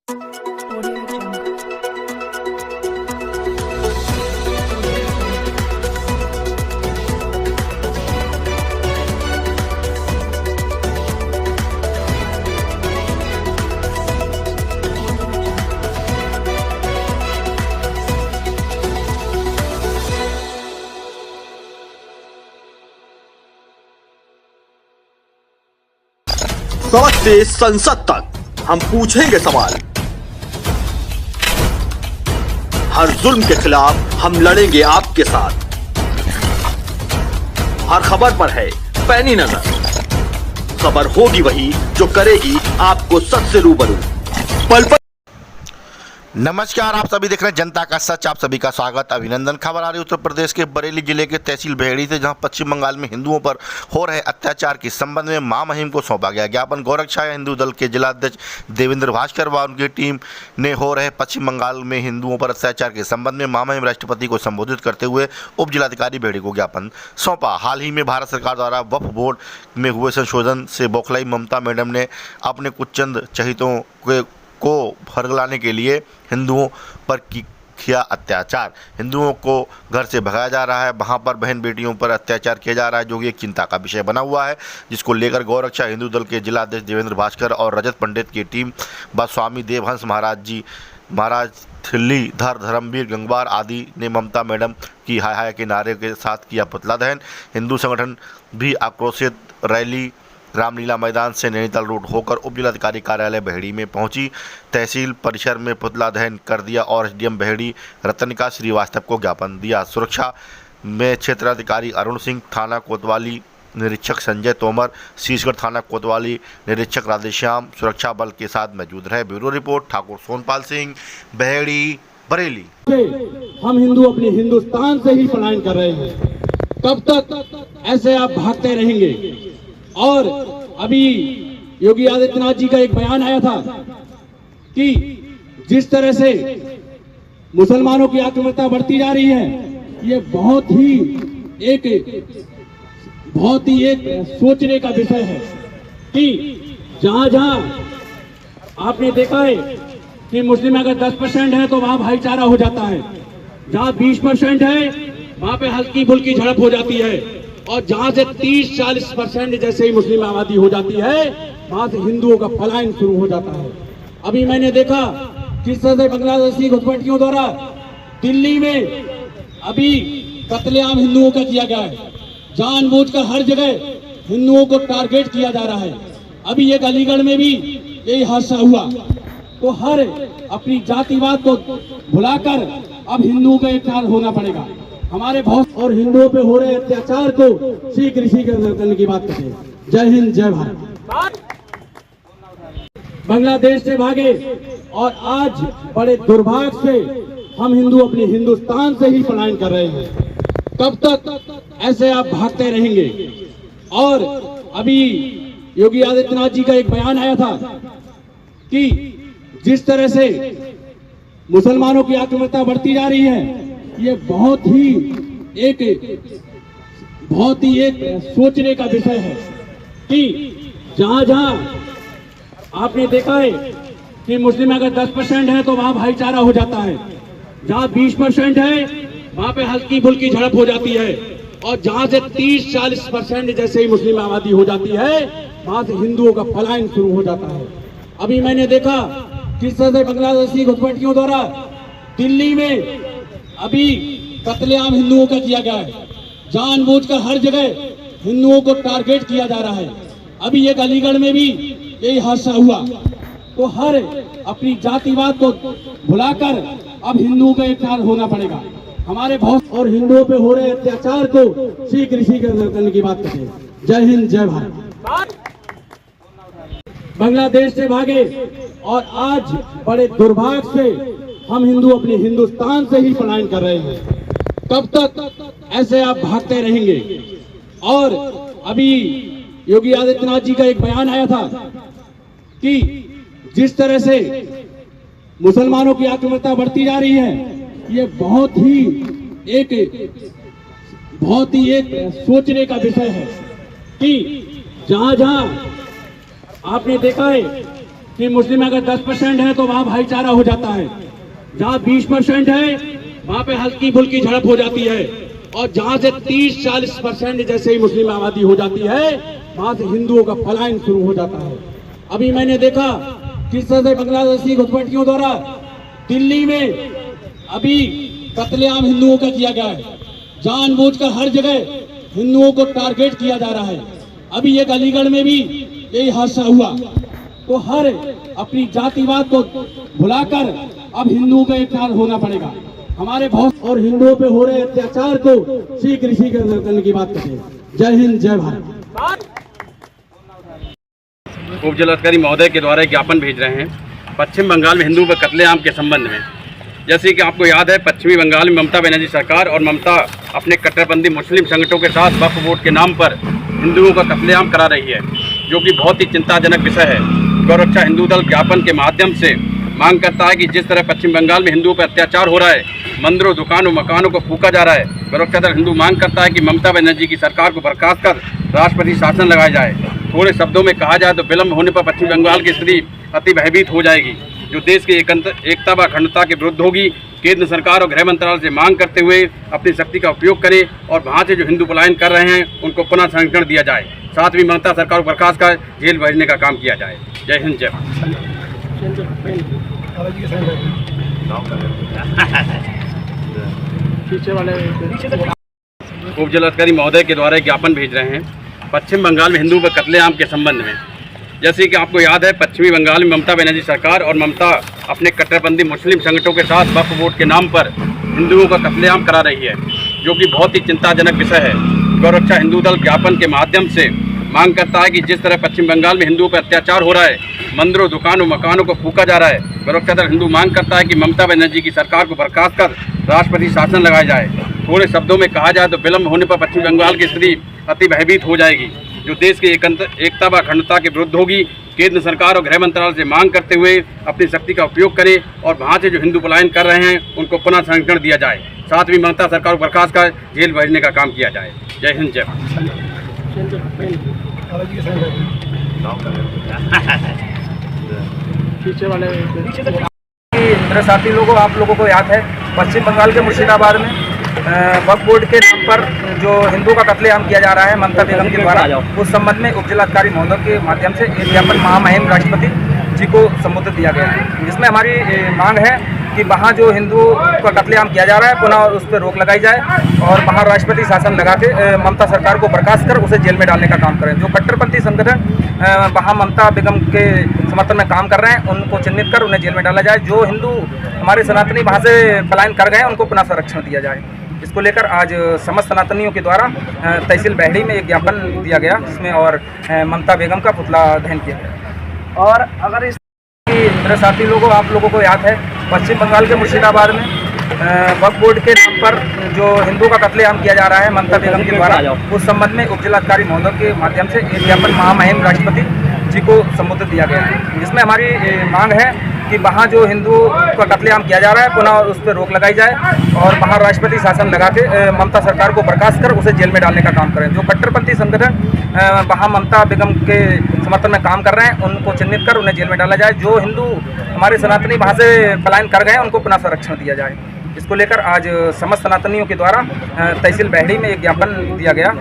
Audio Jungle. सड़क से संसद तक हम पूछेंगे सवाल। हर जुल्म के खिलाफ हम लड़ेंगे आपके साथ। हर खबर पर है पैनी नजर। खबर होगी वही जो करेगी आपको सच से रूबरू। पल पल नमस्कार, आप सभी देख रहे हैं जनता का सच। आप सभी का स्वागत, अभिनंदन। खबर आ रही उत्तर प्रदेश के बरेली जिले के तहसील बहेड़ी से, जहां पश्चिम बंगाल में हिंदुओं पर हो रहे अत्याचार के संबंध में महामहिम को सौंपा गया ज्ञापन। गोरक्षाया हिंदू दल के जिलाध्यक्ष देवेंद्र भास्कर व उनकी टीम ने हो रहे पश्चिम बंगाल में हिंदुओं पर अत्याचार के संबंध में महामहिम राष्ट्रपति को संबोधित करते हुए उप जिलाधिकारी बहेड़ी को ज्ञापन सौंपा। हाल ही में भारत सरकार द्वारा वक्फ बोर्ड में हुए संशोधन से बौखलाई ममता मैडम ने अपने कुछ चंद चहितों को फरगलाने के लिए हिंदुओं पर किया अत्याचार। हिंदुओं को घर से भगाया जा रहा है, वहां पर बहन बेटियों पर अत्याचार किया जा रहा है, जो कि एक चिंता का विषय बना हुआ है, जिसको लेकर गौरक्षा हिंदू दल के जिलाध्यक्ष देवेंद्र भास्कर और रजत पंडित की टीम व स्वामी देवहंस महाराज थिल्ली धर्मवीर गंगवार आदि ने ममता मैडम की हाय हाय के नारे के साथ किया पुतला दहन। हिंदू संगठन भी आक्रोशित रैली रामलीला मैदान से नैनीताल रोड होकर उप जिलाधिकारी कार्यालय बहेड़ी में पहुंची। तहसील परिसर में पुतला दहन कर दिया और एसडीएम बहेड़ी रतनिका श्रीवास्तव को ज्ञापन दिया। सुरक्षा में क्षेत्राधिकारी अरुण सिंह, थाना कोतवाली निरीक्षक संजय तोमर, शीशगढ़ थाना कोतवाली निरीक्षक राधेश्याम सुरक्षा बल के साथ मौजूद रहे। Bureau report Thakur Sonpal Singh, Baheri, Bareilly. हम हिंदू अपने हिंदुस्तान से ही पलायन कर रहे हैं। कब तक ऐसे आप भागते रहेंगे? और अभी योगी आदित्यनाथ जी का एक बयान आया था कि जिस तरह से मुसलमानों की आक्रामकता बढ़ती जा रही है, ये बहुत ही एक सोचने का विषय है कि जहां आपने देखा है कि मुस्लिम अगर 10% है तो वहां भाईचारा हो जाता है, जहां 20% है वहां पे हल्की फुल्की झड़प हो जाती है, और जहां से 30-40% जैसे ही मुस्लिम आबादी हो जाती है, वहां से हिंदुओं का पलायन शुरू हो जाता है। अभी मैंने देखा किस तरह से बांग्लादेशी घुसपैठियों द्वारा दिल्ली में अभी कत्लेआम हिंदुओं का किया गया है। जानबूझकर हर जगह हिंदुओं को टारगेट किया जा रहा है। अभी एक अलीगढ़ में भी यही हादसा हुआ। तो हर अपनी जातिवाद को भुलाकर अब हिंदुओं का एक साथ होना पड़ेगा। हमारे बहुत और हिंदुओं पे हो रहे अत्याचार को शीघ्र करने की बात करते हैं। जय हिंद, जय भारत। बांग्लादेश से भागे और आज बड़े दुर्भाग्य से हम हिंदू अपने हिंदुस्तान से ही पलायन कर रहे हैं। कब तक ऐसे आप भागते रहेंगे? और अभी योगी आदित्यनाथ जी का एक बयान आया था कि जिस तरह से मुसलमानों की आक्रामकता बढ़ती जा रही है, ये बहुत ही एक सोचने का विषय है कि जहां आपने देखा है कि मुस्लिम अगर 10% है तो वहां भाईचारा हो जाता है, जहां 20% है वहां पे हल्की फुल्की झड़प हो जाती है, और जहां से 30-40% जैसे ही मुस्लिम आबादी हो जाती है, वहां से हिंदुओं का पलायन शुरू हो जाता है। अभी मैंने देखा किस तरह से बांग्लादेशी घुसपैठियों द्वारा दिल्ली में अभी कत्लेआम हिंदुओं का किया गया है। जानबूझकर हर जगह हिंदुओं को टारगेट किया जा रहा है। अभी एक अलीगढ़ में भी यही हादसा हुआ। तो हर अपनी जातिवाद को भुलाकर अब हिंदुओं का एक साथ होना पड़ेगा। हमारे बहुत और हिंदुओं पे हो रहे अत्याचार को शीघ्र करने की बात करते हैं। जय हिंद, जय भारत। बांग्लादेश से भागे और आज बड़े दुर्भाग्य से हम हिंदू अपने हिंदुस्तान से ही पलायन कर रहे हैं। कब तक ऐसे आप भागते रहेंगे? और अभी योगी आदित्यनाथ जी का एक बयान आया था कि जिस तरह से मुसलमानों की आक्रामकता बढ़ती जा रही है, ये बहुत ही एक सोचने का विषय है कि जहां आपने देखा है कि मुस्लिम अगर 10% है तो वहाँ भाईचारा हो जाता है, जहाँ 20% है वहाँ पे हल्की फुल्की झड़प हो जाती है, और जहाँ से 30-40% जैसे ही मुस्लिम आबादी हो जाती है वहाँ से हिंदुओं का पलायन शुरू हो जाता है। अभी मैंने देखा किस तरह से बांग्लादेशी घुसपैठियों द्वारा दिल्ली में अभी कत्लेआम हिंदुओं का किया गया है, जानबूझकर हर जगह हिंदुओं को टारगेट किया जा रहा है। अभी एक अलीगढ़ में भी यही हादसा हुआ। तो हर अपनी जातिवाद को भुलाकर अब हिंदुओं का एक साथ होना पड़ेगा। हमारे बहुत और हिंदुओं पे हो रहे अत्याचार को शीघ्र करने की बात करते हैं। जय हिंद, जय भारत। उप जिलाधिकारी महोदय के द्वारा ज्ञापन भेज रहे हैं पश्चिम बंगाल में हिंदुओं पर कत्लेआम के संबंध में। जैसे कि आपको याद है, पश्चिमी बंगाल में ममता बनर्जी सरकार और ममता अपने कट्टरपंथी मुस्लिम संगठनों के साथ वक्फ बोर्ड के नाम पर हिंदुओं का कत्लेआम करा रही है, जो कि बहुत ही चिंताजनक विषय है। गौरक्षा हिंदू दल ज्ञापन के माध्यम से मांग करता है कि जिस तरह पश्चिम बंगाल में हिंदुओं पर अत्याचार हो रहा है, मंदिरों, दुकानों, मकानों को फूका जा रहा है, गौरक्षा दल हिंदू मांग करता है कि ममता बनर्जी की सरकार को बर्खास्त कर राष्ट्रपति शासन लगाया जाए। थोड़े शब्दों में कहा जाए तो विलंब होने पर पश्चिम बंगाल की स्थिति अति भयभीत हो जाएगी, जो देश की एकता व अखंडता के विरुद्ध होगी। केंद्र सरकार और गृह मंत्रालय से मांग करते हुए अपनी शक्ति का उपयोग करे और वहाँ से जो हिंदू पलायन कर रहे हैं उनको पुनः संरक्षण दिया जाए। साथ ही ममता सरकार को बर्खास्त कर जेल भेजने का काम किया जाए। जय हिंद, जय भारत। उप जिलाधिकारी महोदय के द्वारा ज्ञापन भेज रहे हैं पश्चिम बंगाल में हिंदुओं पर कत्लेआम के संबंध में। जैसे कि आपको याद है, पश्चिमी बंगाल में ममता बनर्जी सरकार और ममता अपने कट्टरपंथी मुस्लिम संगठनों के साथ वक्फ बोर्ड के नाम पर हिंदुओं का कत्लेआम करा रही है, जो कि बहुत ही चिंताजनक विषय है। गौरक्षा हिंदू दल ज्ञापन के माध्यम से मांग करता है कि जिस तरह पश्चिम बंगाल में हिंदुओं पर अत्याचार हो रहा है, मंदिरों, दुकानों, मकानों को फूका जा रहा है, गौरक्षा दल हिंदू मांग करता है कि ममता बनर्जी की सरकार को बर्खास्त कर राष्ट्रपति शासन लगाया जाए। थोड़े शब्दों में कहा जाए तो विलंब होने पर पश्चिम बंगाल की स्थिति अति भयभीत हो जाएगी, जो देश की एकता व अखंडता के विरुद्ध होगी। केंद्र सरकार और गृह मंत्रालय से मांग करते हुए अपनी शक्ति का उपयोग करे और वहाँ से जो हिंदू पलायन कर रहे हैं उनको पुनः संरक्षण दिया जाए। साथ ही ममता सरकार को बर्खास्त कर जेल भेजने का काम किया जाए। जय हिंद, जय मेरे साथी लोगों, आप लोगों को याद है, पश्चिम बंगाल के मुर्शिदाबाद में वक्फ बोर्ड के नाम पर जो हिंदुओं का कत्लेआम किया जा रहा है ममता बेगम के द्वारा, उस संबंध में उप जिलाधिकारी महोदय के माध्यम से एक ज्ञापन महामहिम राष्ट्रपति जी को संबोधित दिया गया है, जिसमें हमारी मांग है कि वहाँ जो हिंदू का कत्लेआम किया जा रहा है पुनः उस पर रोक लगाई जाए और वहाँ राष्ट्रपति शासन लगा के ममता सरकार को बर्खास्त कर उसे जेल में डालने का काम करें। जो कट्टरपंथी संगठन वहाँ ममता बेगम के समर्थन में काम कर रहे हैं उनको चिन्हित कर उन्हें जेल में डाला जाए। जो हिंदू हमारे सनातनी वहाँ से पलायन कर गए हैं उनको पुनः संरक्षण दिया जाए। इसको लेकर आज समस्त सनातनियों के द्वारा तहसील बहड़ी में एक ज्ञापन दिया गया, जिसमें और ममता बेगम का पुतला दहन किया गया। और अगर इस मेरे साथी लोगों, आप लोगों को याद है, पश्चिम बंगाल के मुर्शिदाबाद में वक्फ बोर्ड के नाम पर जो हिंदू का कत्लेआम किया जा रहा है ममता बेगम के द्वारा, उस संबंध में उप जिलाधिकारी महोदय के माध्यम से एक ज्ञापन महामहिम राष्ट्रपति जी को संबोधित दिया गया है, जिसमें हमारी मांग है कि वहाँ जो हिंदू का कत्लेआम किया जा रहा है पुनः उस पर रोक लगाई जाए और वहाँ राष्ट्रपति शासन लगा के ममता सरकार को बर्खास्त कर उसे जेल में डालने का काम करें। जो कट्टरपंथी संगठन वहाँ ममता बेगम के समर्थन में काम कर रहे हैं उनको चिन्हित कर उन्हें जेल में डाला जाए। जो हिंदू हमारे सनातनी वहाँ से पलायन कर गए हैं उनको पुनः संरक्षण दिया जाए। इसको लेकर आज समस्त सनातनियों के द्वारा तहसील बहड़ी में एक ज्ञापन दिया गया।